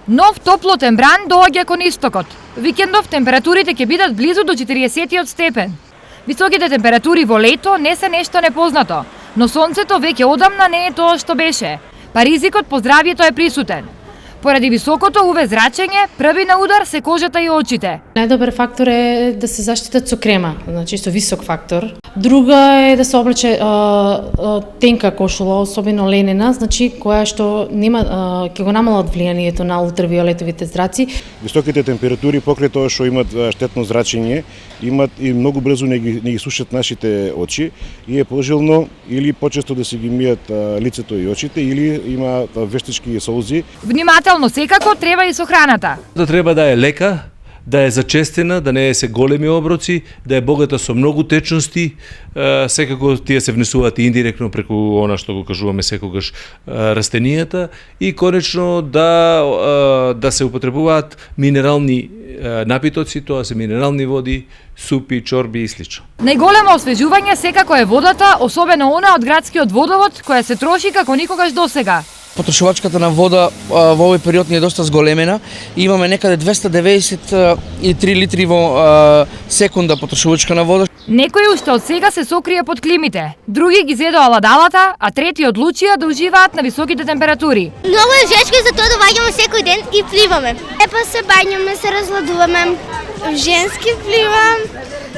Нов топлотен бран доаѓа кон истокот. Викендов температурите ќе бидат близу до 40 степен. Високите температури во лето не се нешто непознато, но сонцето веќе одамна не е тоа што беше, па ризикот по здравјето е присутен. Поради високото УВ зрачење, први на удар се кожата и очите. Најдобар фактор е да се заштитат со крема, значи со висок фактор. Друга е да се облече тенка кошула, особено ленена, значи која што нема ќе го намалат влијанието на ултравиолетовите зраци. Високите температури покрај тоа што имат штетно зрачење, имат и многу брзо не ги сушат нашите очи и е пожелно или почесто да се ги мијат лицето и очите или има вештички солзи. Внимателно секако треба и со храната. Да треба да е лека, да е зачестена, да не е се големи оброци, да е богата со многу течности, секако тие се внесуваат и индиректно преку она што го кажуваме секогаш растенијата и конечно да се употребуваат минерални напитоци, тоа се минерални води, супи, чорби и слично. Најголемо освежување секако е водата, особено она од градскиот водовод, која се троши како никогаш досега. Потрошувачката на вода во овој период ни е доста зголемена. Имаме некаде 293 литри во секунда потрошувачка на вода. Некои уште од сега се сокрија под климите, други ги зедоа ладалата, а трети одлучија да уживаат на високите температури. Многу е жешко и затоа доаѓаме секој ден и пливаме. Епа се бањаме, се разладуваме. Женски пливам,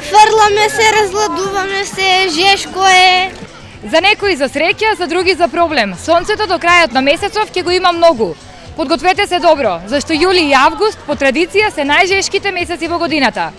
фрламе се, разладуваме се, жешко е. За некои за среќа, за други за проблем. Сонцето до крајот на месецов ќе го има многу. Подгответе се добро, зашто јули и август по традиција се најжешките месеци во годината.